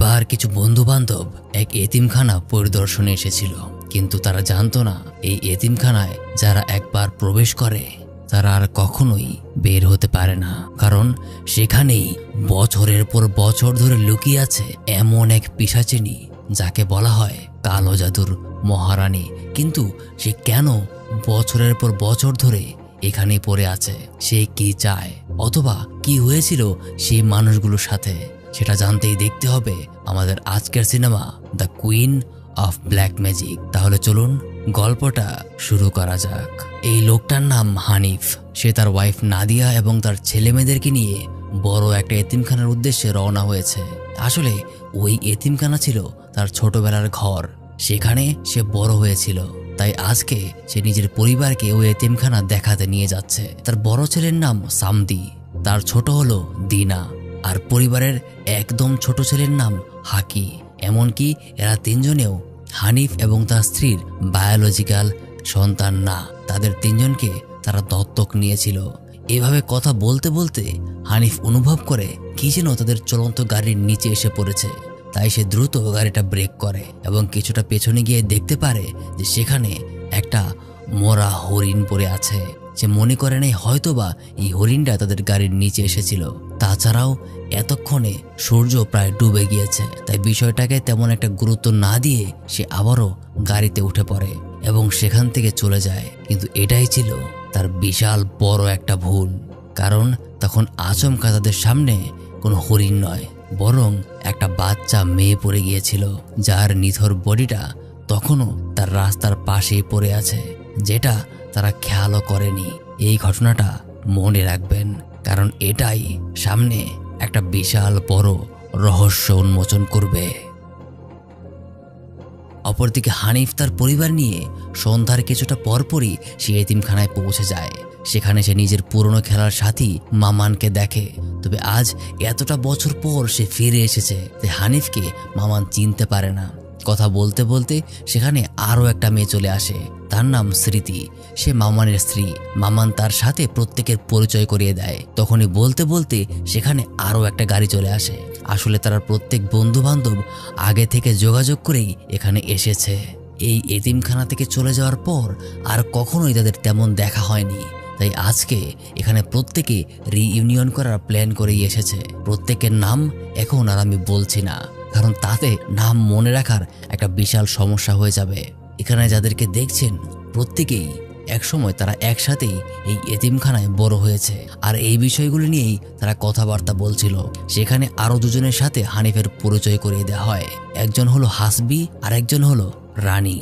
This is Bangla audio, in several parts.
একবার কিছু বন্ধু বান্ধব এক এতিমখানা পরিদর্শনে এসেছিল, কিন্তু তারা জানতো না এই এতিমখানায় যারা একবার প্রবেশ করে তারা আর কখনোই বের হতে পারে না, কারণ সেখানেই বছরের পর বছর ধরে লুকিয়ে আছে এমন এক পিশাচিনী যাকে বলা হয় কালো জাদুর মহারানী। কিন্তু সে কেন বছরের পর বছর ধরে এখানেই পড়ে আছে, সে কি চায় অথবা কি হয়েছিল সেই মানুষগুলোর সাথে, সেটা জানতেই দেখতে হবে আমাদের আজকের cinema the queen of black magic. তাহলে চলুন গল্পটা শুরু করা যাক। এই লোকটার নাম হানিফ। সে তার ওয়াইফ নাদিয়া এবং তার ছেলে মেয়েদেরকে নিয়ে বড় একটা এতিমখানার উদ্দেশ্যে রওনা হয়েছে। আসলে ওই এতিমখানা ছিল তার ছোটবেলার ঘর, সেখানে সে বড় হয়েছিল। তাই আজকে সে নিজের পরিবারকে ওই এতিমখানা দেখাতে নিয়ে যাচ্ছে। তার বড় ছেলের নাম সামদি, তার ছোট হলো দিনা, আর পরিবারের একদম ছোট ছেলের নাম হাকি। এমনকি এরা তিনজনেও হানিফ এবং তার স্ত্রীর বায়োলজিক্যাল সন্তান না, তাদের তিনজনকে তারা দত্তক নিয়েছিল। এভাবে কথা বলতে বলতে হানিফ অনুভব করে কি যেন তাদের চলন্ত গাড়ির নিচে এসে পড়েছে। তাই সে দ্রুত গাড়িটা ব্রেক করে এবং কিছুটা পেছনে গিয়ে দেখতে পারে যে সেখানে একটা মরা হরিণ পড়ে আছে। সে মনে করে নেই হয়তোবা এই হরিণটা তাদের গাড়ির নিচে এসেছিল। তাছাড়াও এতক্ষণে সূর্য প্রায় ডুবে গিয়েছে, তাই বিষয়টাকে তেমন একটা গুরুত্ব না দিয়ে সে আবারও গাড়িতে উঠে পড়ে এবং সেখান থেকে চলে যায়। কিন্তু এটাই ছিল তার বিশাল বড় একটা ভুল, কারণ তখন আচমকা তাদের সামনে কোনো হরিণ নয়, বরং একটা বাচ্চা মেয়ে পড়ে গিয়েছিল, যার নিথর বডিটা তখনও তার রাস্তার পাশেই পড়ে আছে, যেটা তারা খেয়ালও করেনি। এই ঘটনাটা মনে রাখবেন, কারণ এটাই সামনে একটা বিশাল বড় রহস্য উন্মোচন করবে। অপরদিকে হানিফ তার পরিবার নিয়ে সন্ধ্যার কিছুটা পরপরই সে এতিমখানায় পৌঁছে যায়। সেখানে সে নিজের পুরনো খেলার সাথী মামানকে দেখে। তবে আজ এতটা বছর পর সে ফিরে এসেছে, তাই হানিফকে মামান চিনতে পারে না। কথা বলতে বলতে সেখানে আরও একটা মেয়ে চলে আসে, তার নাম স্মৃতি। সে মামানের স্ত্রী। মামান তার সাথে প্রত্যেকের পরিচয় করিয়ে দেয়। তখনই বলতে বলতে সেখানে আরও একটা গাড়ি চলে আসে। আসলে তারা প্রত্যেক বন্ধু বান্ধব আগে থেকে যোগাযোগ করেই এখানে এসেছে। এই এতিমখানা থেকে চলে যাওয়ার পর আর কখনোই তাদের তেমন দেখা হয়নি, তাই আজকে এখানে প্রত্যেকে রিইউনিয়ন করার প্ল্যান করেই এসেছে। প্রত্যেকের নাম এখন আর আমি বলছি না, কারণ তাতে নাম মনে রাখার একটা বিশাল সমস্যা হয়ে যাবে। এখানে যাদেরকে দেখছেন প্রত্যেকেই একসময় তারা একসাথেই এই এতিমখানায় বড় হয়েছে, আর এই বিষয়গুলো নিয়েই তারা কথাবার্তা বলছিল। সেখানে আরো দুজনের সাথে হানিফের পরিচয় করিয়ে দেওয়া হয়। একজন হলো হাসবি আর একজন হলো রানী।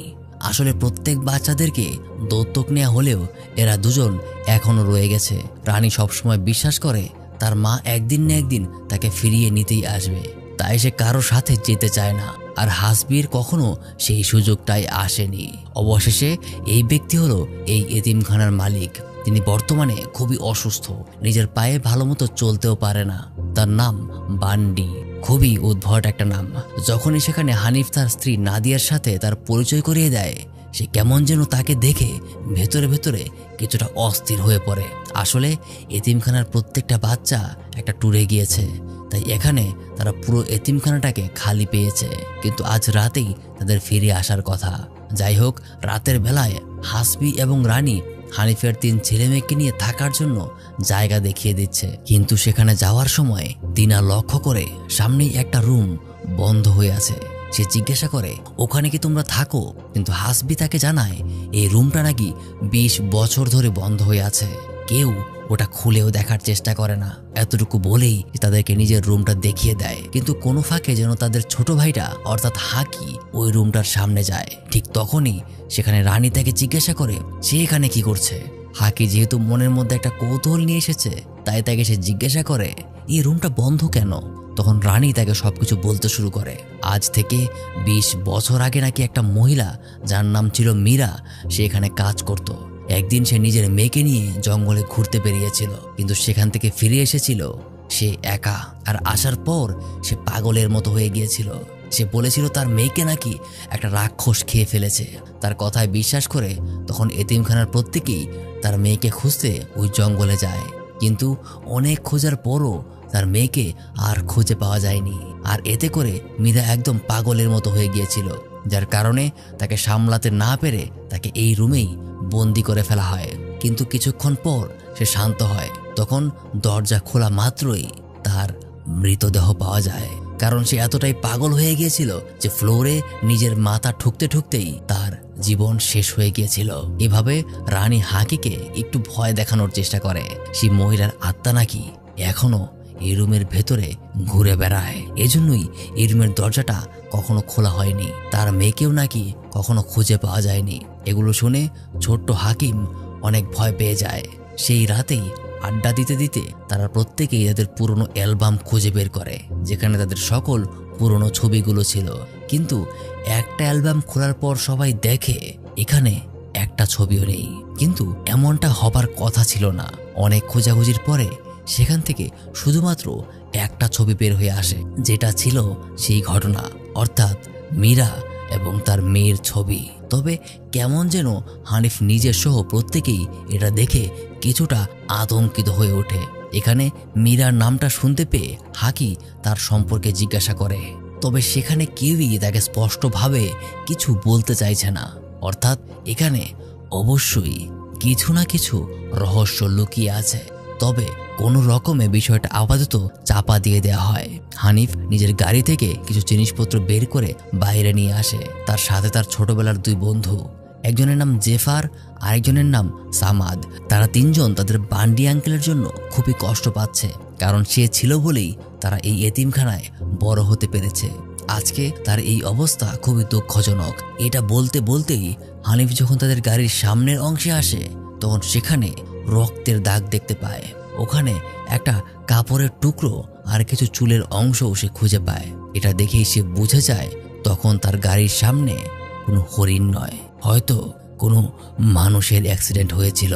আসলে প্রত্যেক বাচ্চাদেরকে দত্তক নেওয়া হলেও এরা দুজন এখনো রয়ে গেছে। রানী সবসময় বিশ্বাস করে তার মা একদিন না একদিন তাকে ফিরিয়ে নিতেই আসবে, তাই সে কারো সাথে যেতে চায় না। আর হাসবির কখনো সেই সুযোগটাই আসেনি। অবশেষে এই ব্যক্তি হলো এই এতিমখানার মালিক। তিনি বর্তমানে খুবই অসুস্থ, নিজের পায়ে ভালো মতো চলতেও পারে না। তার নাম বান্ডি, খুবই উদ্ভট একটা নাম। যখনই সেখানে হানিফ তার স্ত্রী নাদিয়ার সাথে তার পরিচয় করিয়ে দেয়, সে কেমন যেন তাকে দেখে ভেতরে ভেতরে কিছুটা অস্থির হয়ে পড়ে। আসলে এতিমখানার প্রত্যেকটা বাচ্চা একটা ট্যুরে গিয়েছে, তাই এখানে তারা পুরো এতিমখানাটাকে খালি পেয়েছে। কিন্তু আজ রাতেই তাদের ফিরে আসার কথা। যাই হোক, রাতের বেলায় হাসবি এবং রানী হানিফের 3 ছেলে মেয়েকে নিয়ে থাকার জন্য জায়গা দেখিয়ে দিচ্ছে। কিন্তু সেখানে যাওয়ার সময় দিনা লক্ষ্য করে সামনেই একটা রুম বন্ধ হয়ে আছে। সে জিজ্ঞাসা করে, ওখানে কি তোমরা থাকো? কিন্তু হাসবি তাকে জানায় এই রুমটা নাকি 20 বছর ধরে বন্ধ হয়ে আছে, কেউ ওটা খুলেও দেখার চেষ্টা করে না। এতটুকু বলেই তাদেরকে নিজের রুমটা দেখিয়ে দেয়। কিন্তু কোনো ফাঁকে যেন তাদের ছোট ভাইটা অর্থাৎ হাকি ওই রুমটার সামনে যায়। ঠিক তখনই সেখানে রানী তাকে জিজ্ঞাসা করে সে এখানে কি করছে। হাকি যেহেতু মনের মধ্যে একটা কৌতূহল নিয়ে এসেছে, তাই তাকে সে জিজ্ঞাসা করে এই রুমটা বন্ধ কেন। তখন রানী তাকে সবকিছু বলতে শুরু করে। আজ থেকে 20 বছর আগে নাকি একটা মহিলা যার নাম ছিল মীরা, সে এখানে কাজ করত। একদিন সে নিজের মেয়েকে নিয়ে জঙ্গলে ঘুরতে বেরিয়েছিল, কিন্তু সেখান থেকে ফিরে এসেছিল সে একা। আর আসার পর সে পাগলের মতো হয়ে গিয়েছিল। সে বলেছিল তার মেয়েকে নাকি একটা রাক্ষস খেয়ে ফেলেছে। তার কথায় বিশ্বাস করে তখন এতিমখানার প্রত্যেকেই তার মেয়েকে খুঁজতে ওই জঙ্গলে যায়। কিন্তু অনেক খোঁজার পরও তার মেয়েকে আর খুঁজে পাওয়া যায়নি। আর এতে করে মীরা একদম পাগলের মতো হয়ে গিয়েছিল, যার কারণে তাকে সামলাতে না পেরে তাকে এই রুমেই বন্দি করে ফেলা হয়। কিন্তু কিছুক্ষণ পর সে শান্ত হয়। তখন দরজা খোলা মাত্রই তার মৃতদেহ পাওয়া যায়, কারণ সে এতটাই পাগল হয়ে গিয়েছিল যে ফ্লোরে নিজের মাথা ঠুকতে ঠুকতেই তার জীবন শেষ হয়ে গিয়েছিল। এভাবে রানী হাকিকে একটু ভয় দেখানোর চেষ্টা করে সেই মহিলার আত্মা নাকি এখনো এই রুমের ভেতরে ঘুরে বেড়ায়। এজন্যই এই রুমের দরজাটা কখনো খোলা হয়নি, তার মেয়েকেও নাকি কখনো খুঁজে পাওয়া যায়নি। এগুলো শুনে ছোট্ট হাকিম অনেক ভয় পেয়ে যায়। সেই রাতেই আড্ডা দিতে দিতে তারা প্রত্যেকেই তাদের পুরনো অ্যালবাম খুঁজে বের করে, যেখানে তাদের সকল পুরনো ছবিগুলো ছিল। কিন্তু একটা অ্যালবাম খোলার পর সবাই দেখে এখানে একটা ছবিও নেই। কিন্তু এমনটা হবার কথা ছিল না। অনেক খোঁজাখুঁজির পরে সেখান থেকে শুধুমাত্র একটা ছবি বের হয়ে আসে, যেটা ছিল সেই ঘটনা, অর্থাৎ মীরা এবং তার মেয়ের ছবি। তবে কেমন যেন হানিফ নিজের সহ প্রত্যেকেই এটা দেখে কিছুটা আতঙ্কিত হয়ে ওঠে। এখানে মীরার নামটা শুনতে পেয়ে হাকি তার সম্পর্কে জিজ্ঞাসা করে, তবে সেখানে কেউই তাকে স্পষ্টভাবে কিছু বলতে চাইছে না। অর্থাৎ এখানে অবশ্যই কিছু না কিছু রহস্য লুকিয়ে আছে। তবে কোনো রকমে বিষয়টা আপাতত চাপা দিয়ে দেওয়া হয়। হানিফ নিজের গাড়ি থেকে কিছু জিনিসপত্র বের করে বাইরে নিয়ে আসে। তার সাথে তার ছোটবেলার দুই বন্ধু, একজনের নাম জেফার, আরেকজনের নাম সামাদ। তারা তিনজন তাদের বান্ডি আঙ্কেলের জন্য খুবই কষ্ট পাচ্ছে, কারণ সে ছিল বলেই তারা এই এতিমখানায় বড় হতে পেরেছে। আজকে তার এই অবস্থা খুবই দুঃখজনক। এটা বলতে বলতেই হানিফ যখন তাদের গাড়ির সামনের অংশে আসে, তখন সেখানে রক্তের দাগ দেখতে পায়। ওখানে একটা কাপড়ের টুকরো আর কিছু চুলের অংশও সে খুঁজে পায়। এটা দেখেই সে বুঝে যায় তখন তার গাড়ির সামনে কোনো হরিণ নয়, হয়তো কোনো মানুষের অ্যাক্সিডেন্ট হয়েছিল।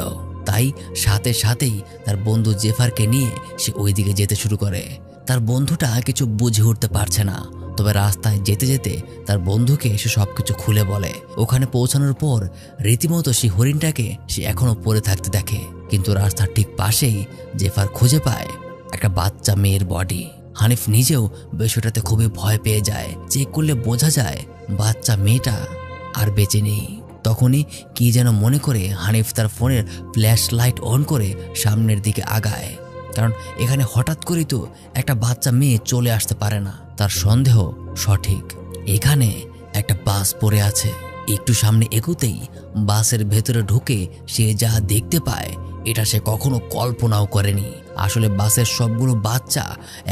তাই সাথে সাথেই তার বন্ধু জেফারকে নিয়ে সে ওইদিকে যেতে শুরু করে। তার বন্ধুটা কিছু বুঝে উঠতে পারছে না, তবে রাস্তায় যেতে যেতে তার বন্ধুকে সে সবকিছু খুলে বলে। ওখানে পৌঁছানোর পর রীতিমতো সেই হরিণটাকে সে এখনো পড়ে থাকতে দেখে। কিন্তু রাস্তার ঠিক পাশেই জেফার খুঁজে পায় একটা বাচ্চা মেয়ের বডি। হানিফ নিজেও বিষয়টাতে খুবই ভয় পেয়ে যায়। চেক করলে বোঝা যায় বাচ্চা মেয়েটা আর বেঁচে নেই। তখনই কি যেন মনে করে হানিফ তার ফোনের ফ্ল্যাশ লাইট অন করে সামনের দিকে আগায়, কারণ এখানে হঠাৎ করেই তো একটা বাচ্চা মেয়ে চলে আসতে পারে না। তার সন্দেহ সঠিক, এখানে একটা বাস পড়ে আছে। একটু সামনে এগোতেই বাসের ভেতরে ঢুকে সে যা দেখতে পায় এটা সে কখনো কল্পনাও করেনি। আসলে বাসের সবগুলো বাচ্চা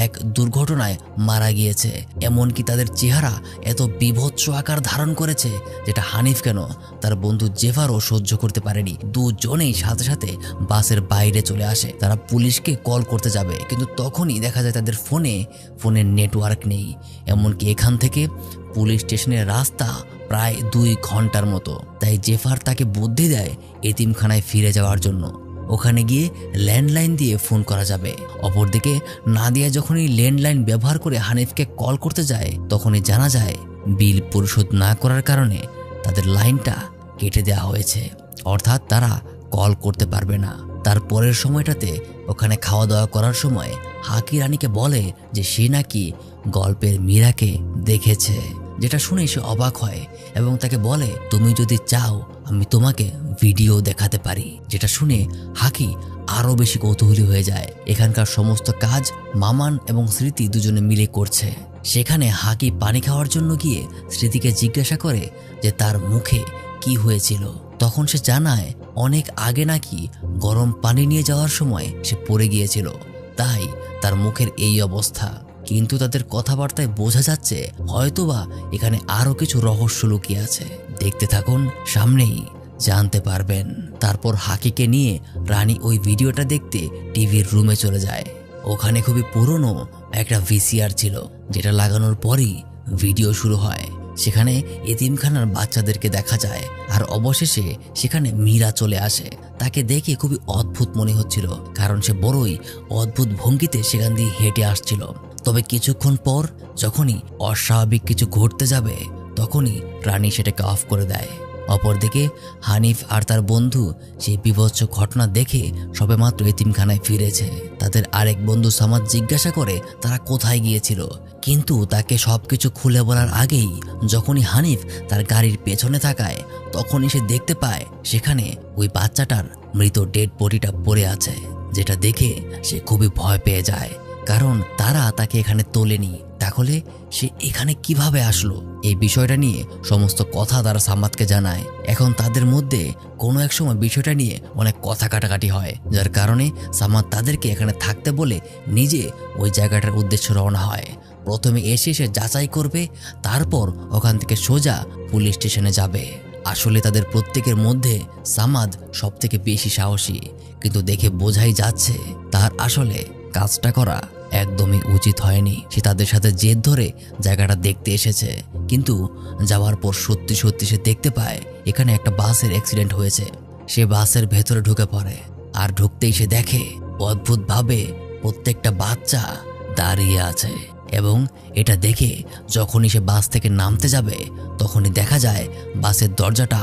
এক দুর্ঘটনায় মারা গিয়েছে। এমনকি তাদের চেহারা এত বিভৎস আকার ধারণ করেছে যেটা হানিফ কেন তার বন্ধু জেফারও সহ্য করতে পারেনি। দুজনেই সাথে সাথে বাসের বাইরে চলে আসে। তারা পুলিশকে কল করতে যাবে, কিন্তু তখনই দেখা যায় তাদের ফোনের নেটওয়ার্ক নেই। এমনকি এখান থেকে পুলিশ স্টেশনের রাস্তা প্রায় 2 ঘন্টার মতো। তাই জেফার তাকে বুদ্ধি দেয় এতিমখানায় ফিরে যাওয়ার জন্য। ওখানে গিয়ে ল্যান্ডলাইন দিয়ে ফোন করা যাবে। অপরদিকে নাদিয়া যখনই ল্যান্ডলাইন ব্যবহার করে হানিফকে কল করতে যায়, তখনই জানা যায় বিল পরিশোধ না করার কারণে তাদের লাইনটা কেটে দেওয়া হয়েছে, অর্থাৎ তারা কল করতে পারবে না। তার পরের সময়টাতে ওখানে খাওয়া দাওয়া করার সময় হাকি রানীকে বলে যে সে নাকি গল্পের মীরাকে দেখেছে, যেটা শুনে সে অবাক হয় এবং তাকে বলে তুমি যদি চাও আমি তোমাকে ভিডিও দেখাতে পারি। যেটা শুনে হাকি আরো বেশি কৌতূহলী হয়ে যায়। এখানকার সমস্ত কাজ মামান এবং স্মৃতি দুজনে মিলে করছে। সেখানে হাকি পানি খাওয়ার জন্য গিয়ে স্মৃতিকে জিজ্ঞাসা করে যে তার মুখে কি হয়েছিল। তখন সে জানায় অনেক আগে নাকি গরম পানি নিয়ে যাওয়ার সময় সে পড়ে গিয়েছিল, তাই তার মুখের এই অবস্থা। কিন্তু তাদের কথাবার্তায় বোঝা যাচ্ছে হয়তোবা এখানে আরো কিছু রহস্য লুকিয়ে আছে। দেখতে থাকুন, সামনেই জানতে পারবেন। তারপর হাকিকে নিয়ে রানী ওই ভিডিওটা দেখতে টিভির রুমে চলে যায়। ওখানে খুবই পুরনো একটা ভিসিআর ছিল, যেটা লাগানোর পরই ভিডিও শুরু হয়। সেখানে এতিমখানার বাচ্চাদেরকে দেখা যায়, আর অবশেষে সেখানে মীরা চলে আসে। তাকে দেখে খুবই অদ্ভুত মনে হচ্ছিল, কারণ সে বড়ই অদ্ভুত ভঙ্গিতে সেখান দিয়ে হেঁটে আসছিল। তবে কিছুক্ষণ পর যখনই অস্বাভাবিক কিছু ঘটতে যাবে, তখনই রানী সেটাকে অফ করে দেয়। অপরদিকে হানিফ আর তার বন্ধু সেই বিভৎস ঘটনা দেখে সবেমাত্র এতিমখানায় ফিরেছে। তাদের আরেক বন্ধু সামাদ জিজ্ঞাসা করে তারা কোথায় গিয়েছিল, কিন্তু তাকে সবকিছু খুলে বলার আগেই যখনই হানিফ তার গাড়ির পেছনে তাকায় তখনই সে দেখতে পায় সেখানে ওই বাচ্চাটার মৃত ডেড বডিটা পড়ে আছে, যেটা দেখে সে খুবই ভয় পেয়ে যায়। কারণ তারা তাকে এখানে তোলেনি, তাহলে সে এখানে কিভাবে আসলো? এই বিষয়টা নিয়ে সমস্ত কথা তারা সামাদকে জানায়। এখন তাদের মধ্যে কোনো এক সময় বিষয়টা নিয়ে অনেক কথা কাটাকাটি হয়, যার কারণে সামাদ তাদেরকে এখানে থাকতে বলে নিজে ওই জায়গাটার উদ্দেশ্যে রওনা হয়। প্রথমে এসে সে যাচাই করবে, তারপর ওখান থেকে সোজা পুলিশ স্টেশনে যাবে। আসলে তাদের প্রত্যেকের মধ্যে সামাদ সব থেকে বেশি সাহসী, কিন্তু দেখে বোঝাই যাচ্ছে তার আসলে কাজটা করা একদমই উচিত হয়নি। সে তাদের সাথে জেদ ধরে জায়গাটা দেখতে এসেছে, কিন্তু যাওয়ার পর সত্যি সত্যি সে দেখতে পায় এখানে একটা বাসের অ্যাক্সিডেন্ট হয়েছে। সে বাসের ভেতরে ঢুকে পড়ে, আর ঢুকতেই সে দেখে অদ্ভুতভাবে প্রত্যেকটা বাচ্চা দাঁড়িয়ে আছে। এবং এটা দেখে যখনই সে বাস থেকে নামতে যাবে তখনই দেখা যায় বাসের দরজাটা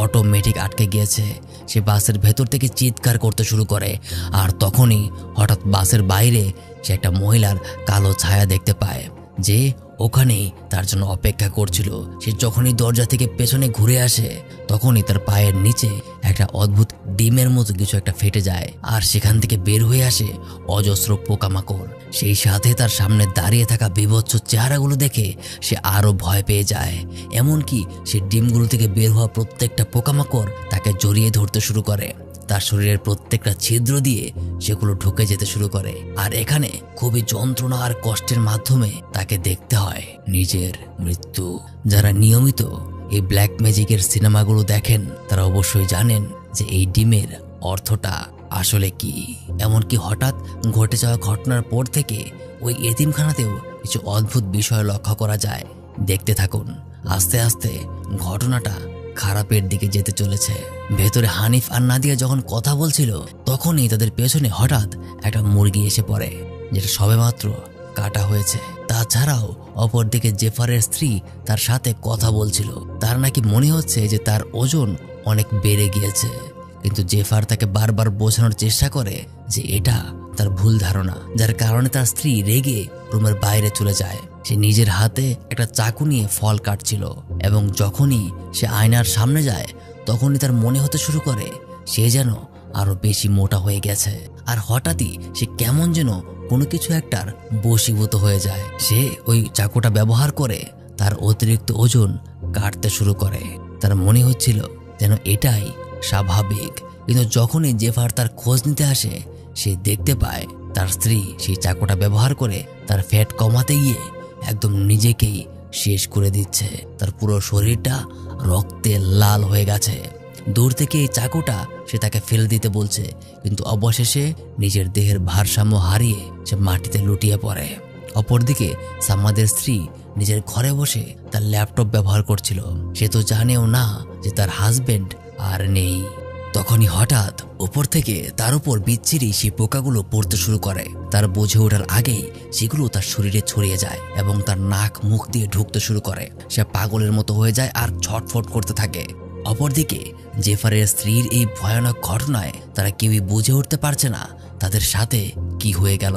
অটোমেটিক আটকে গিয়েছে। সে বাসের ভেতর থেকে চিৎকার করতে শুরু করে, আর তখনই হঠাৎ বাসের বাইরে সে একটা মহিলার কালো ছায়া দেখতে পায়, যে ওখানেই তার জন্য অপেক্ষা করছিল। সে যখনই দরজা থেকে পেছনে ঘুরে আসে তখনই তার পায়ের নিচে একটা অদ্ভুত ডিমের মতো কিছু একটা ফেটে যায়, আর সেখান থেকে বের হয়ে আসে অজস্র পোকামাকড়। সেই সাথে তার সামনে দাঁড়িয়ে থাকা বিভৎস চেহারাগুলো দেখে সে আরো ভয় পেয়ে যায়। এমনকি সে ডিমগুলো থেকে বের হওয়া প্রত্যেকটা পোকামাকড় তাকে জড়িয়ে ধরতে শুরু করে। তার শরীরের প্রত্যেকটা ছিদ্র দিয়ে সেগুলো ঢুকে যেতে শুরু করে, আর এখানে খুবই যন্ত্রণা আর কষ্টের মাধ্যমে তাকে দেখতে হয় নিজের মৃত্যু। যারা নিয়মিত এই ব্ল্যাক ম্যাজিকের সিনেমাগুলো দেখেন তারা অবশ্যই জানেন যে এই ডিমের অর্থটা আসলে কি। এমনকি হঠাৎ ঘটে যাওয়া ঘটনার পর থেকে ওই এতিমখানাতেও কিছু অদ্ভুত বিষয় লক্ষ্য করা যায়। দেখতে থাকুন, আস্তে আস্তে ঘটনাটা খারাপের দিকে যেতে চলেছে। ভেতরে হানিফ আর নাদিয়া যখন কথা বলছিল তখনই তাদের পেছনে হঠাৎ একটা মুরগি এসে পড়ে, যেটা সবেমাত্র কাটা হয়েছে। তাছাড়াও অপরদিকে জেফারের স্ত্রী তার সাথে কথা বলছিল। তার নাকি মনে হচ্ছে যে তার ওজন অনেক বেড়ে গিয়েছে, কিন্তু জেফার তাকে বারবার বোঝানোর চেষ্টা করে যে এটা তার ভুল ধারণা, যার কারণে তার স্ত্রী রেগে রুমের বাইরে চলে যায়। সে নিজের হাতে একটা চাকু নিয়ে ফল কাটছিল, এবং যখনই সে আয়নার সামনে যায় তখনই তার মনে হতে শুরু করে সে যেন আরো বেশি মোটা হয়ে গেছে। আর হঠাৎই সে কেমন যেন কোনো কিছু একটার বশীভূত হয়ে যায়। সে ওই চাকুটা ব্যবহার করে তার অতিরিক্ত ওজন কাটতে শুরু করে। তার মনে হচ্ছিল যেন এটাই স্বাভাবিক, কিন্তু যখনই জেফার তার খোঁজ নিতে আসে সে দেখতে পায় তার স্ত্রী সেই চাকুটা ব্যবহার করে তার ফ্যাট কমাতে গিয়ে একদম নিজেকেই শেষ করে দিচ্ছে। তার পুরো শরীরটা রক্তে লাল হয়ে গেছে। দূর থেকে এই চাকুটা সে তাকে ফেলে দিতে বলছে, কিন্তু অবশেষে নিজের দেহের ভারসাম্য হারিয়ে সে মাটিতে লুটিয়ে পড়ে। অপরদিকে সাম্মাদের স্ত্রী নিজের ঘরে বসে তার ল্যাপটপ ব্যবহার করছিল। সে তো জানেও না যে তার হাজবেন্ড আর নেই। তখনই হঠাৎ উপর থেকে তার উপর বিচ্ছিরি সেই পোকাগুলো পড়তে শুরু করে। তার বুঝে ওঠার আগেই সেগুলো তার শরীরে ছড়িয়ে যায় এবং তার নাক মুখ দিয়ে ঢুকতে শুরু করে। সে পাগলের মতো হয়ে যায় আর ছটফট করতে থাকে। অপরদিকে জেফারের স্ত্রীর এই ভয়ানক ঘটনায় তারা কেউই বুঝে উঠতে পারছে না তাদের সাথে কি হয়ে গেল।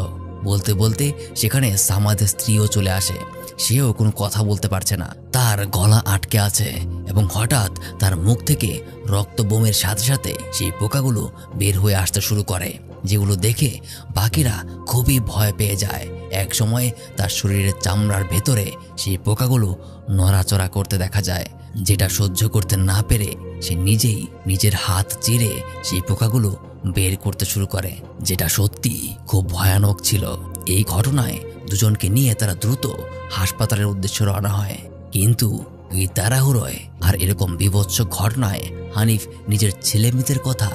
বলতে বলতে সেখানে সামাদের স্ত্রীও চলে আসে। সেও কোনো কথা বলতে পারছে না, তার গলা আটকে আছে এবং হঠাৎ তার মুখ থেকে রক্ত বোমের সাথে সাথে সেই পোকাগুলো বের হয়ে আসতে শুরু করে, যেগুলো দেখে বাকিরা খুবই ভয় পেয়ে যায়। এক সময় তার শরীরের চামড়ার ভেতরে সেই পোকাগুলো নড়াচড়া করতে দেখা যায়, যেটা সহ্য করতে না পেরে সে নিজেই নিজের হাত চিরে সেই পোকাগুলো বের করতে শুরু করে, যেটা সত্যি খুব ভয়ানক ছিল। এই ঘটনায় দুজনকে নিয়ে তারা দ্রুত হাসপাতালের উদ্দেশ্যে রওনা হয়, কিন্তু এই তাড়াহুড়োয় আর এরকম বিভৎস ঘটনায় হানিফ নিজের ছেলেমেয়েদের কথা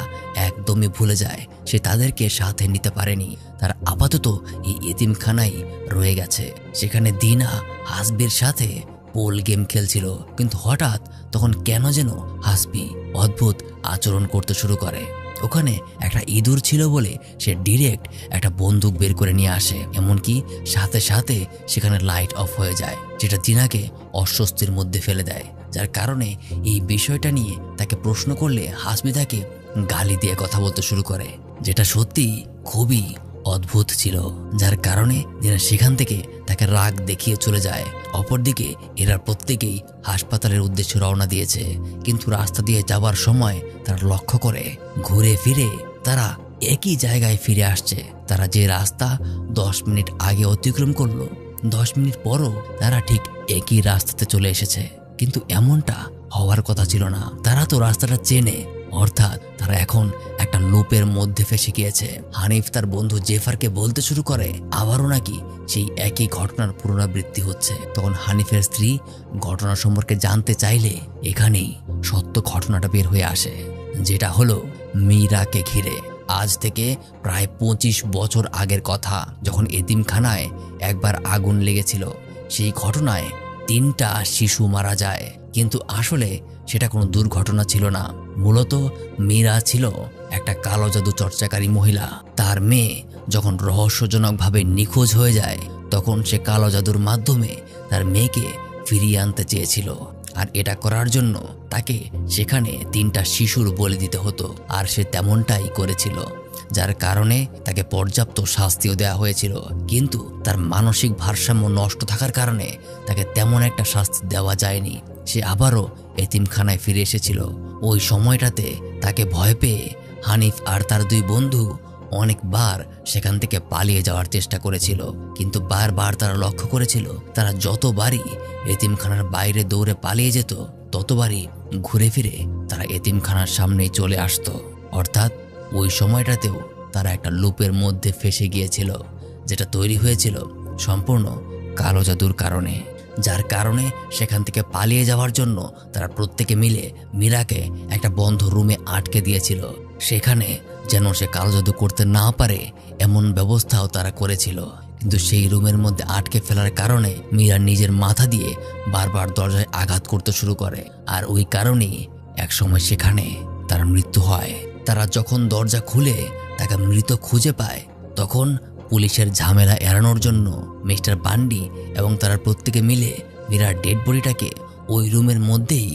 একদমই ভুলে যায়। সে তাদেরকে সাথে নিতে পারেনি। তার আপাতত এই এতিমখানায় রয়ে গেছে। সেখানে দিনা হাসবির সাথে পোল গেম খেলছিল, কিন্তু হঠাৎ তখন কেন যেন হাসবি অদ্ভুত আচরণ করতে শুরু করে। ওখানে একটা ইঁদুর ছিল বলে সে ডিরেক্ট একটা বন্দুক বের করে নিয়ে আসে, এমনকি সাথে সাথে সেখানে লাইট অফ হয়ে যায়, যেটা দিনাকে অস্বস্তির মধ্যে ফেলে দেয়। যার কারণে এই বিষয়টা নিয়ে তাকে প্রশ্ন করলে হাসমি তাকে গালি দিয়ে কথা বলতে শুরু করে, যেটা সত্যি খুবই অদ্ভুত ছিল। যার কারণে দিনা সেখান থেকে তাকে রাগ দেখিয়ে চলে যায়। অপরদিকে এরা প্রত্যেকেই হাসপাতালের উদ্দেশ্যে রওনা দিয়েছে, কিন্তু রাস্তা দিয়ে যাবার সময় তারা লক্ষ্য করে ঘুরে ফিরে তারা একই জায়গায় ফিরে আসছে। তারা যে রাস্তা 10 মিনিট আগে অতিক্রম করলো, 10 মিনিট পরও তারা ঠিক একই রাস্তাতে চলে এসেছে। কিন্তু এমনটা হওয়ার কথা ছিল না। তারা তো রাস্তাটা চেনে, অর্থাৎ তারা এখন একটা লুপের মধ্যে ফেসে গিয়েছে। হানিফ তার বন্ধু জেফারকে বলতে শুরু করে আবারও নাকি সেই একই ঘটনার পুনরাবৃত্তি হচ্ছে। তখন হানিফের স্ত্রী ঘটনা সম্পর্কে জানতে চাইলে এখানেই সত্য ঘটনাটা বের হয়ে আসে, যেটা হলো মীরাকে ঘিরে। আজ থেকে প্রায় 25 বছর আগের কথা, যখন এতিমখানায় একবার আগুন লেগেছিল। সেই ঘটনায় 3টা শিশু মারা যায়, কিন্তু আসলে সেটা কোনো দুর্ঘটনা ছিল না। মূলত মীরা ছিল একটা কালো জাদু চর্চাকারী মহিলা। তার মেয়ে যখন রহস্যজনকভাবে নিখোঁজ হয়ে যায়, তখন সে কালো জাদুর মাধ্যমে তার মেয়েকে ফিরিয়ে আনতে চেয়েছিল। আর এটা করার জন্য তাকে সেখানে 3টা শিশুর বলি দিতে হতো, আর সে তেমনটাই করেছিল। যার কারণে তাকে পর্যাপ্ত শাস্তিও দেওয়া হয়েছিল, কিন্তু তার মানসিক ভারসাম্য নষ্ট থাকার কারণে তাকে তেমন একটা শাস্তি দেওয়া যায়নি। সে আবারও এতিমখানায় ফিরে এসেছিল। ওই সময়টাতে তাকে ভয় পেয়ে হানিফ আর তার 2 বন্ধু অনেকবার সেখান থেকে পালিয়ে যাওয়ার চেষ্টা করেছিল, কিন্তু বারবার তারা লক্ষ্য করেছিল তারা যতবারই এতিমখানার বাইরে দৌড়ে পালিয়ে যেত, ততবারই ঘুরে ফিরে তারা এতিমখানার সামনেই চলে আসতো। অর্থাৎ ওই সময়টাতেও তারা একটা লুপের মধ্যে ফেসে গিয়েছিল, যেটা তৈরি হয়েছিল সম্পূর্ণ কালো জাদুর কারণে। যার কারণে সেখান থেকে পালিয়ে যাওয়ার জন্য তারা প্রত্যেকে মিলে মীরাকে একটা বন্ধ রুমে আটকে দিয়েছিল। সেখানে যেন সে কালো জাদু করতে না পারে এমন ব্যবস্থাও তারা করেছিল। কিন্তু সেই রুমের মধ্যে আটকে ফেলার কারণে মীরা নিজের মাথা দিয়ে বারবার দরজায় আঘাত করতে শুরু করে, আর ওই কারণেই একসময় সেখানে তার মৃত্যু হয়। তারা যখন দরজা খুলে তাকে মৃত খুঁজে পায়, তখন পুলিশের ঝামেলা এড়ানোর জন্য মিস্টার বান্ডি এবং তারা প্রত্যেকে মিলে মীরার ডেড বডিটাকে ওই রুমের মধ্যেই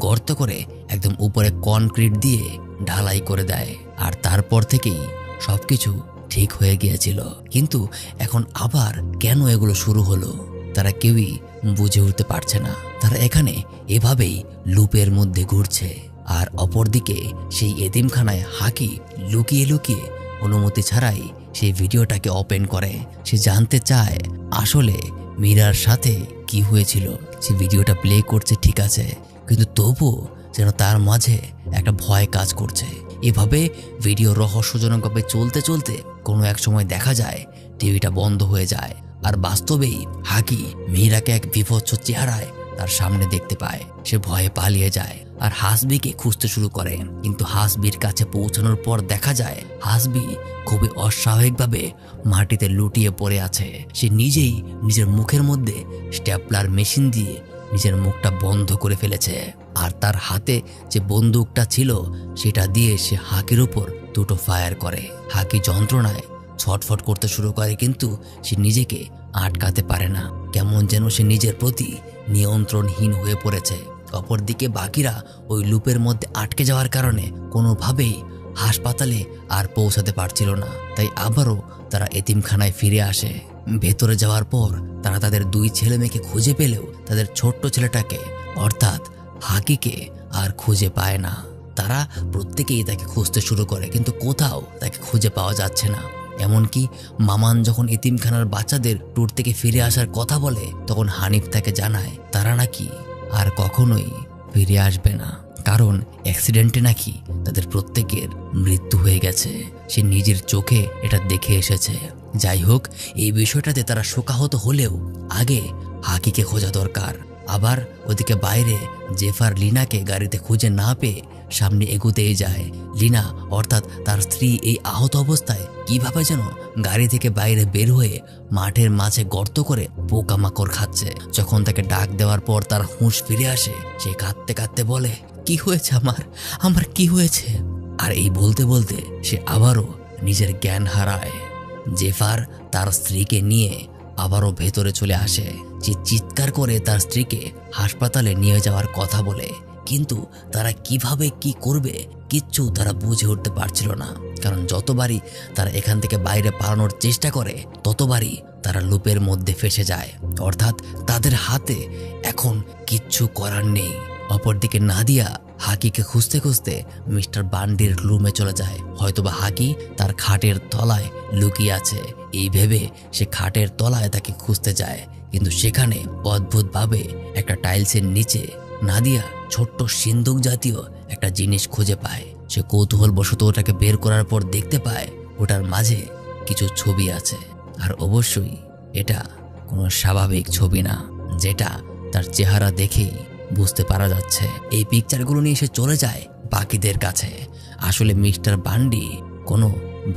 গর্ত করে একদম উপরে কনক্রিট দিয়ে ঢালাই করে দেয়। আর তারপর থেকেই সবকিছু ঠিক হয়ে গিয়েছিল। কিন্তু এখন আবার কেন এগুলো শুরু হলো তারা কেউই বুঝে উঠতে পারছে না। তারা এখানে এভাবেই লুপের মধ্যে ঘুরছে। আর অপরদিকে সেই এতিমখানায় হাকি লুকিয়ে লুকিয়ে অনুমতি ছাড়াই সেই ভিডিওটাকে ওপেন করে। সে জানতে চায় আসলে মীরার সাথে কি হয়েছিল। সে ভিডিওটা প্লে করছে ঠিক আছে, কিন্তু তবুও যেন তার মাঝে একটা ভয় কাজ করছে। এভাবে ভিডিও রহস্যজনকভাবে চলতে চলতে কোনো এক সময় দেখা যায় টিভিটা বন্ধ হয়ে যায়, আর বাস্তবেই হাকি মীরাকে এক বিভৎস চেহারায় তার সামনে দেখতে পায়। সে ভয়ে পালিয়ে যায় আর হাসবিকে খুঁজতে শুরু করে, কিন্তু হাসবির কাছে পৌঁছানোর পর দেখা যায় হাসবি খুবই অস্বাভাবিকভাবে মাটিতে লুটিয়ে পড়ে আছে। সে নিজেই নিজের মুখের মধ্যে স্ট্যাপলার মেশিন দিয়ে নিজের মুখটা বন্ধ করে ফেলেছে, আর তার হাতে যে বন্দুকটা ছিল সেটা দিয়ে সে হাকির উপর 2টো ফায়ার করে। হাকি যন্ত্রণায় ছটফট করতে শুরু করে, কিন্তু সে নিজেকে আটকাতে পারে না। কেমন যেন সে নিজের প্রতি নিয়ন্ত্রণহীন হয়ে পড়েছে। অপরদিকে বাকিরা ওই লুপের মধ্যে আটকে যাওয়ার কারণে কোনোভাবেই হাসপাতালে আর পৌঁছাতে পারছিল না। তাই আবারও তারা এতিমখানায় ফিরে আসে। ভেতরে যাওয়ার পর তারা তাদের 2 ছেলে মেয়েকে খুঁজে পেলেও তাদের ছোট্ট ছেলেটাকে অর্থাৎ হাকিকে আর খুঁজে পায় না। তারা প্রত্যেকেই তাকে খুঁজতে শুরু করে, কিন্তু কোথাও তাকে খুঁজে পাওয়া যাচ্ছে না। এমনকি মামান যখন এতিমখানার বাচ্চাদের ট্যুর থেকে ফিরে আসার কথা বলে, তখন হানিফ তাকে জানায় তারা নাকি আর কখনোই ফিরে আসবে না, কারণ অ্যাক্সিডেন্টে নাকি তাদের প্রত্যেকের মৃত্যু হয়ে গেছে। সে নিজের চোখে এটা দেখে এসেছে। যাই হোক, এই বিষয়টাতে তারা শোকাহত হলেও আগে হাকিকে খোঁজা দরকার। আবার ওদিকে বাইরে জেফার লিনাকে গাড়িতে খুঁজে না পেয়ে সামনে এগোতেই যায়। লিনা অর্থাৎ তার স্ত্রী এই আহত অবস্থায় কিভাবে যেন গাড়ি থেকে বাইরে বের হয়ে মাঠের মাঝে গর্ত করে পোকামাকড় খাচ্ছে। যখন তাকে ডাক দেওয়ার পর তার হুঁশ ফিরে আসে, সে কাঁদতে কাঁদতে বলে, কি হয়েছে আমার কি হয়েছে? আর এই বলতে বলতে সে আবারও নিজের জ্ঞান হারায়। জেফার তার স্ত্রীকে নিয়ে আবারও ভেতরে চলে আসে। সে চিৎকার করে তার স্ত্রীকে হাসপাতালে নিয়ে যাওয়ার কথা বলে, কিন্তু তারা কিভাবে কি করবে কিচ্ছু তারা বুঝে উঠতে পারছিল না। কারণ যতবারই তারা এখান থেকে বাইরে পালানোর চেষ্টা করে ততবারই তারা লুপের মধ্যে ফেসে যায়, অর্থাৎ তাদের হাতে এখন কিচ্ছু করার নেই। অপরদিকে নাদিয়া হাকিকে খুঁজতে খুঁজতে মিস্টার বান্ডির রুমে চলে যায়। হয়তোবা হাকি তার খাটের তলায় লুকিয়ে আছে, এই ভেবে সে খাটের তলায় তাকে খুঁজতে যায়। কিন্তু সেখানে অদ্ভুতভাবে একটা টাইলসের নিচে নাদিয়া ছোট্ট সিন্দুক জাতীয় একটা জিনিস খুঁজে পায়। সে কৌতূহলবশত ওটাকে বের করার পর দেখতে পায় ওটার মাঝে কিছু ছবি আছে, আর অবশ্যই এটা কোনো স্বাভাবিক ছবি না, যেটা তার চেহারা দেখেই বুঝতে পারা যাচ্ছে। এই পিকচারগুলো নিয়ে সে চলে যায় বাকিদের কাছে। আসলে মিস্টার বান্ডি কোনো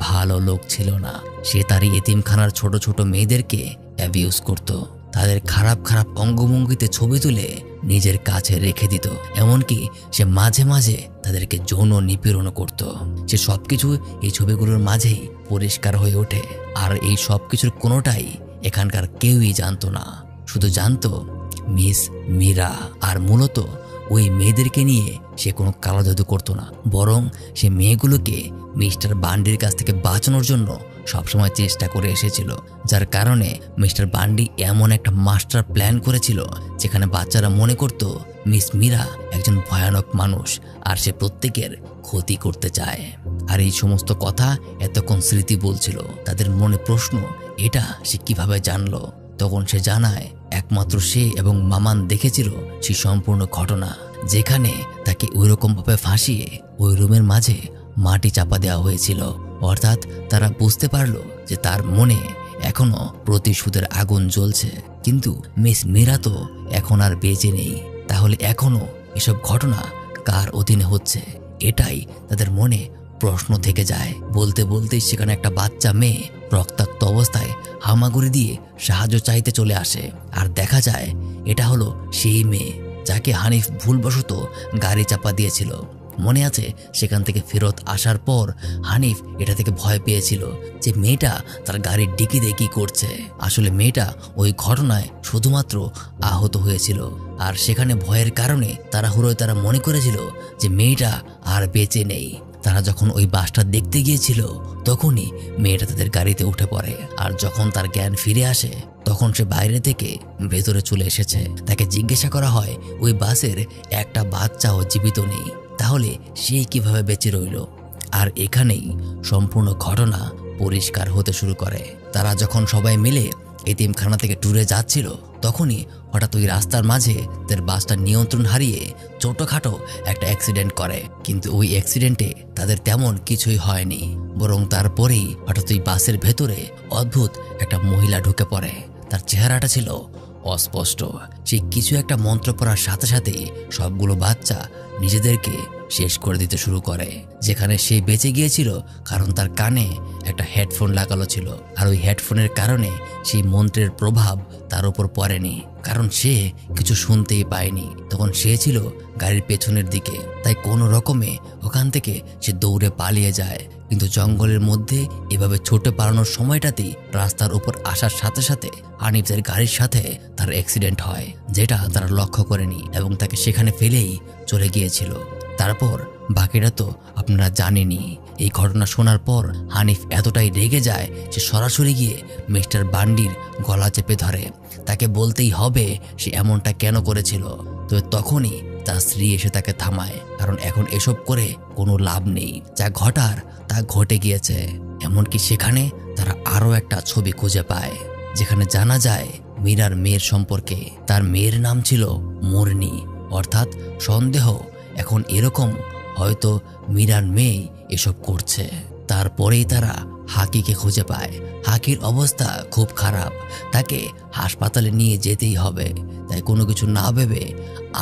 ভালো লোক ছিল না। সে তার এতিমখানার ছোট ছোট মেয়েদেরকে অ্যাবিউজ করত, তাদের খারাপ খারাপ অঙ্গভঙ্গিতে ছবি তুলে নিজের কাছে রেখে দিত। এমনকি সে মাঝে মাঝে তাদেরকে যৌন নিপীড়ন করত। সে সবকিছু এই ছবিগুলোর মাঝেই পরিষ্কার হয়ে ওঠে। আর এই সবকিছুর কোনোটাই এখানকার কেউই জানতো না, শুধু জানতো মিস মীরা। আর মূলত ওই মেয়েদেরকে নিয়ে সে কোনো কালো জাদু করতো না, বরং সে মেয়েগুলোকে মিস্টার বান্ডির কাছ থেকে বাঁচানোর জন্য সবসময় চেষ্টা করে এসেছিল। যার কারণে মিস্টার বান্ডি এমন একটা মাস্টার প্ল্যান করেছিল যেখানে বাচ্চারা মনে করত মিস মীরা একজন ভয়ানক মানুষ আর সে প্রত্যেকের ক্ষতি করতে চায়। আর এই সমস্ত কথা এতক্ষণ স্মৃতি বলছিল। তাদের মনে প্রশ্ন, এটা সে কিভাবে জানলো? তখন সে জানায় একমাত্র সে এবং মামান দেখেছিল সেই সম্পূর্ণ ঘটনা, যেখানে তাকে ওইরকমভাবে ফাঁসিয়ে ওই রুমের মাঝে মাটি চাপা দেওয়া হয়েছিল। অর্থাৎ তারা বুঝতে পারলো যে তার মনে এখনো প্রতিশোধের আগুন জ্বলছে। কিন্তু মিস মীরা তো এখন আর বেঁচে নেই, তাহলে এখনো এসব ঘটনা কার অধীনে হচ্ছে? এটাই তাদের মনে প্রশ্ন থেকে যায়। বলতে বলতেই সেখানে একটা বাচ্চা মেয়ে রক্তাক্ত অবস্থায় হামাগুড়ি দিয়ে সাহায্য চাইতে চলে আসে। আর দেখা যায় এটা হলো সেই মেয়ে যাকে হানিফ ভুলবশত গাড়ি চাপা দিয়েছিল। মনে আছে সেখান থেকে ফেরত আসার পর হানিফ এটা থেকে ভয় পেয়েছিল যে মেয়েটা তার গাড়ির ডিকিতে কি করছে। আসলে মেয়েটা ওই ঘটনায় শুধুমাত্র আহত হয়েছিল, আর সেখানে ভয়ের কারণে তাড়াহুড়োয় তারা মনে করেছিল যে মেয়েটা আর বেঁচে নেই। তারা যখন ওই বাসটা দেখতে গিয়েছিল তখনই মেয়েটা তাদের গাড়িতে উঠে পড়ে। আর যখন তার জ্ঞান ফিরে আসে তখন সে বাইরে থেকে ভেতরে চলে এসেছে। তাকে জিজ্ঞাসা করা হয় ওই বাসের একটা বাচ্চাও জীবিত নেই, তাহলে সে কিভাবে বেঁচে রইল? আর এখানেই সম্পূর্ণ ঘটনা পরিষ্কার হতে শুরু করে। তারা যখন সবাই মিলে এতিমখানা থেকে ট্যুরে যাচ্ছিল তখনই হঠাৎ ওই রাস্তার মাঝে তাদের বাসটা নিয়ন্ত্রণ হারিয়ে ছোটখাটো একটা অ্যাক্সিডেন্ট করে। কিন্তু ওই অ্যাক্সিডেন্টে তাদের তেমন কিছুই হয়নি, বরং তারপরেই হঠাৎ ওই বাসের ভেতরে অদ্ভুত একটা মহিলা ঢুকে পড়ে। তার চেহারাটা ছিল অস্পষ্ট। সে কিছু একটা মন্ত্র পড়ার সাথে সাথেই সবগুলো বাচ্চা নিজেদেরকে শেষ করে দিতে শুরু করে। যেখানে সে বেঁচে গিয়েছিল কারণ তার কানে একটা হেডফোন লাগানো ছিল, আর ওই হেডফোনের কারণে সেই মন্ত্রের প্রভাব তার উপর পড়েনি, কারণ সে কিছু শুনতেই পায়নি। তখন সে ছিল গাড়ির পেছনের দিকে, তাই কোনো রকমে ওখান থেকে সে দৌড়ে পালিয়ে যায়। কিন্তু জঙ্গলের মধ্যে এভাবে ছোটে পালানোর সময়টাতেই রাস্তার উপর আসার সাথে সাথে হানিফের গাড়ির সাথে তার অ্যাক্সিডেন্ট হয়, যেটা তারা লক্ষ্য করেনি এবং তাকে সেখানে ফেলেই চলে গিয়েছিল। তারপর বাকিটা তো আপনারা জানেনই। এই ঘটনা শোনার পর হানিফ এতটাই রেগে যায় সে সরাসরি গিয়ে মিস্টার বান্ডির গলা চেপে ধরে। তাকে বলতেই হবে সে এমনটা কেন করেছিল। তবে তখনই তার স্ত্রী এসে তাকে থামায়, কারণ এখন এসব করে কোনো লাভ নেই, যা ঘটার তা ঘটে গিয়েছে। এমনকি সেখানে তারা আরও একটা ছবি খুঁজে পায় যেখানে জানা যায় মীরার মেয়ের সম্পর্কে। তার মেয়ের নাম ছিল মুরনি, অর্থাৎ সন্দেহ এখন এরকম হয়তো মীরার মেয়ে এসব করছে। তারপরেই তারা হাকিকে খুঁজে পায়। হাকির অবস্থা খুব খারাপ, তাকে হাসপাতালে নিয়ে যেতেই হবে। তাই কোনো কিছু না ভেবে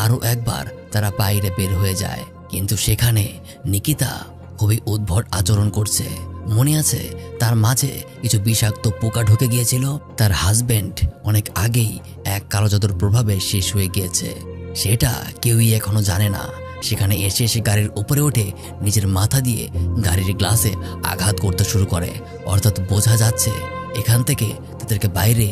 আরও একবার তারা বাইরে বের হয়ে যায়। কিন্তু সেখানে নিকিতা খুবই উদ্ভট আচরণ করছে। মনে আছে তার মাঝে কিছু বিষাক্ত পোকা ঢুকে গিয়েছিল। তার হাজবেন্ড অনেক আগেই এক কালো জাদুর প্রভাবে শেষ হয়ে গিয়েছে, সেটা কেউই এখনো জানে না। সেখানে এসে সে গাড়ির উপরে উঠে নিজের মাথা দিয়ে গাড়ির গ্লাসে আঘাত করতে শুরু করে। অর্থাৎ বোঝা যাচ্ছে এখান থেকে তাদেরকে বাইরে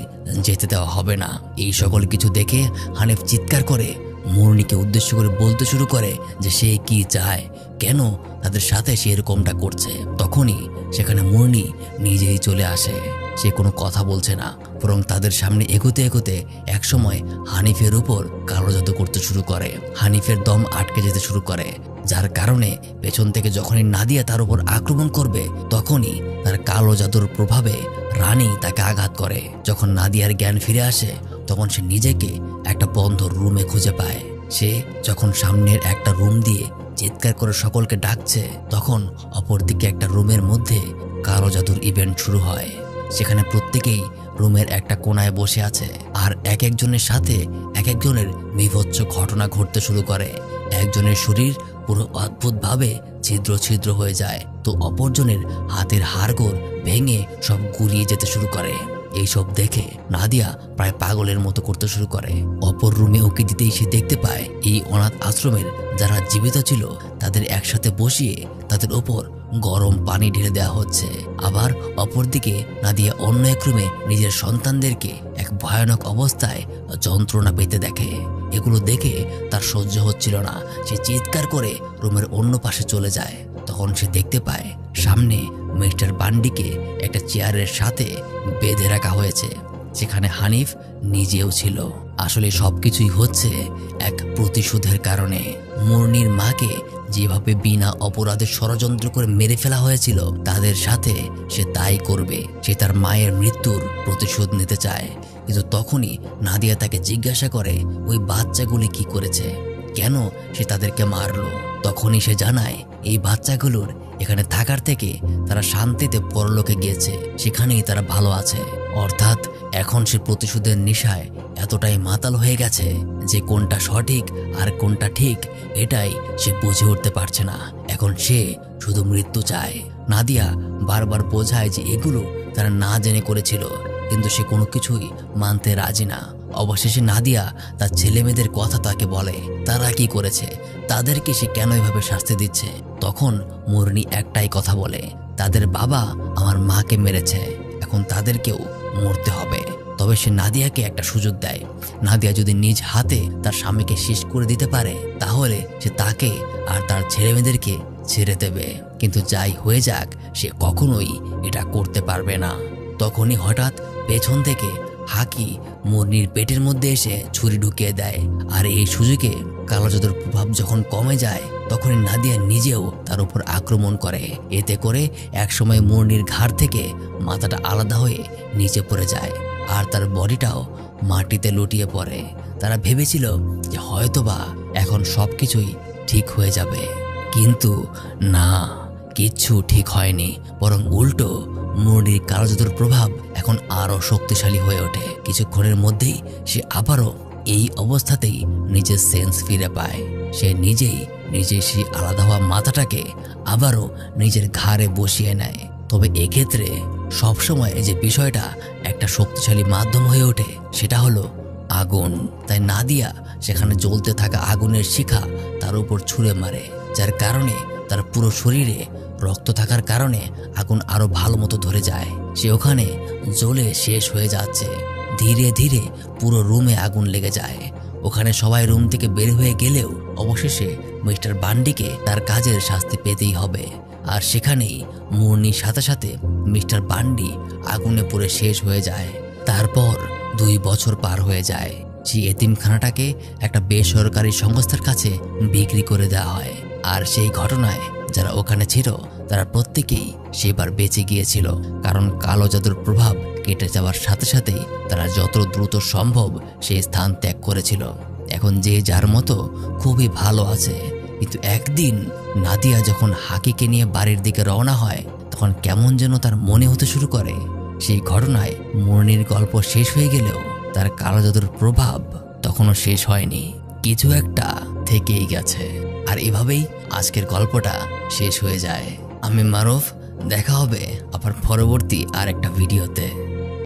যেতে দেওয়া হবে না। এই সকল কিছু দেখে হানিফ চিৎকার করে মুরনিকে উদ্দেশ্য করে বলতে শুরু করে যে সে কি চায়, কেন তাদের সাথে সে এরকমটা করছে। তখনই সেখানে মুরনি নিজেই চলে আসে। সে কোনো কথা বলছে না, বরং তাদের সামনে এগোতে এগোতে একসময় হানিফের উপর কালো জাদু করতে শুরু করে। হানিফের দম আটকে যেতে শুরু করে, যার কারণে পেছন থেকে যখনই নাদিয়া তার উপর আক্রমণ করবে তখনই তার কালো জাদুর প্রভাবে রানী তাকে আঘাত করে। যখন নাদিয়ার জ্ঞান ফিরে আসে তখন সে নিজেকে একটা বন্ধ রুমে খুঁজে পায়। সে যখন সামনের একটা রুম দিয়ে চিৎকার করে সকলকে ডাকছে তখন অপরদিকে একটা রুমের মধ্যে কালো জাদুর ইভেন্ট শুরু হয়। সেখানে প্রত্যেকেই রুমের একটা কোনায় বসে আছে আর এক একজনের সাথে এক একজনের বিভৎস ঘটনা ঘটতে শুরু করে। একজনের শরীর পুরো অদ্ভুতভাবে ছিদ্র ছিদ্র হয়ে যায়, তো অপরজনের হাতের হাড়গোড় ভেঙে সব গুলিয়ে যেতে শুরু করে। এইসব দেখে নাদিয়া প্রায় পাগলের মতো করতে শুরু করে। অপর রুমে ওকে দিতেই সে দেখতে পায় এই অনাথ আশ্রমের যারা জীবিত ছিল তাদের একসাথে বসিয়ে তাদের ওপর গরম পানি ঢেলে দেওয়া হচ্ছে। আবার অপরদিকে নাদিয়া অন্য এক রুমে নিজের সন্তানদেরকে এক ভয়ানক অবস্থায় যন্ত্রণা পেতে দেখে। এগুলো দেখে তার সহ্য হচ্ছিল না, সে চিৎকার করে রুমের অন্য পাশে চলে যায়। তখন সে দেখতে পায় সামনে মিস্টার বান্ডিকে একটা চেয়ারের সাথে বেঁধে রাখা হয়েছে, সেখানে হানিফ নিজেও ছিল। আসলে সবকিছুই হচ্ছে এক প্রতিশোধের কারণে। মুরনির মাকে যেভাবে বিনা অপরাধে ষড়যন্ত্র করে মেরে ফেলা হয়েছিল তাদের সাথে সে তাই করবে। সে তার মায়ের মৃত্যুর প্রতিশোধ নিতে চায়। কিন্তু তখনই নাদিয়া তাকে জিজ্ঞাসা করে ওই বাচ্চাগুলি কি করেছে, কেন সে তাদেরকে মারলো। তখনই সে জানায় এই বাচ্চাগুলোর এখানে থাকার থেকে তারা শান্তিতে পরলোকে গিয়েছে, সেখানেই তারা ভালো আছে। অর্থাৎ এখন সে প্রতিশোধের নেশায় এতটাই মাতাল হয়ে গেছে যে কোনটা সঠিক আর কোনটা ঠিক এটাই সে বুঝে উঠতে পারছে না। এখন সে শুধু মৃত্যু চায়। নাদিয়া বারবার বোঝায় যে এগুলো তারা না জেনে করেছিল, কিন্তু সে কোনো কিছুই মানতে রাজি না। অবশেষে নাদিয়া তার ছেলেমেয়েদের কথা তাকে বলে তারা কি করেছে, তাদেরকে সে কেন এভাবে শাস্তি দিচ্ছে। তখন মুরনি একটাই কথা বলে, তাদের বাবা আমার মাকে মেরেছে, এখন তাদেরকেও মরতে হবে। তবে সে নাদিয়াকে একটা সুযোগ দেয়, নাদিয়া যদি নিজ হাতে তার স্বামীকে শেষ করে দিতে পারে তাহলে সে তাকে আর তার ছেলেমেয়েদেরকে ছেড়ে দেবে। কিন্তু যাই হয়ে যাক সে কখনোই এটা করতে পারবে না। তখনই হঠাৎ পেছন থেকে হাকি মুরনির পেটের মধ্যে এসে ছুরি ঢুকিয়ে দেয়। আর এই সুযোগে কালো জাদুর প্রভাব যখন কমে যায় তখনই নাদিয়া নিজেও তার উপর আক্রমণ করে। এতে করে একসময় মুরনির ঘাড় থেকে মাথাটা আলাদা হয়ে নিচে পড়ে যায় আর তার বডিটাও মাটিতে লুটিয়ে পড়ে। তারা ভেবেছিল যে হয়তোবা এখন সবকিছুই ঠিক হয়ে যাবে, কিন্তু না, কিচ্ছু ঠিক হয়নি, বরং উল্টো মুরনির কালো জাদুর প্রভাব এখন আরো শক্তিশালী হয়ে ওঠে। কিছুক্ষণের মধ্যেই সে আবারও এই অবস্থাতেই নিজের সেন্স ফিরে পায়। সে নিজেই সেই আলাদা হওয়া মাথাটাকে আবারও নিজের ঘাড়ে বসিয়ে নেয়। তবে এক্ষেত্রে সবসময় যে বিষয়টা একটা শক্তিশালী মাধ্যম হয়ে ওঠে সেটা হলো আগুন। তাই নাদিয়া সেখানে জ্বলতে থাকা আগুনের শিখা তার উপর ছুঁড়ে মারে, যার কারণে তার পুরো শরীরে রক্ত থাকার কারণে আগুন আরো ভালো মতো ধরে যায়। সে ওখানে জ্বলে শেষ হয়ে যাচ্ছে। ধীরে ধীরে পুরো রুমে আগুন লেগে যায়। ওখানে সবাই রুম থেকে বের হয়ে গেলেও অবশেষে মিস্টার বান্ডিকে তার কাজের শাস্তি পেতেই হবে। আর সেখানেই মুরনির সাথে সাথে মিস্টার বান্ডি আগুনে পুড়ে শেষ হয়ে যায়। তারপর 2 বছর পার হয়ে যায়। সেই এতিমখানাটাকে একটা বেসরকারি সংস্থার কাছে বিক্রি করে দেওয়া হয়। আর সেই ঘটনায় যারা ওখানে ছিল তারা প্রত্যেকেই সেবার বেঁচে গিয়েছিল, কারণ কালো জাদুর প্রভাব কেটে যাওয়ার সাথে সাথেই তারা যত দ্রুত সম্ভব সেই স্থান ত্যাগ করেছিল। এখন যে যার মতো খুবই ভালো আছে। কিন্তু একদিন নাদিয়া যখন হাকিকে নিয়ে বাড়ির দিকে রওনা হয় তখন কেমন যেন তার মনে হতে শুরু করে সেই ঘটনায় মুরনির গল্প শেষ হয়ে গেলেও তার কালো জাদুর প্রভাব তখনও শেষ হয়নি, কিছু একটা থেকেই গেছে। আর এভাবেই আজকের গল্পটা শেষ হয়ে যায়। আমি মারুফ, দেখা হবে আবার পরবর্তী আর একটা ভিডিওতে।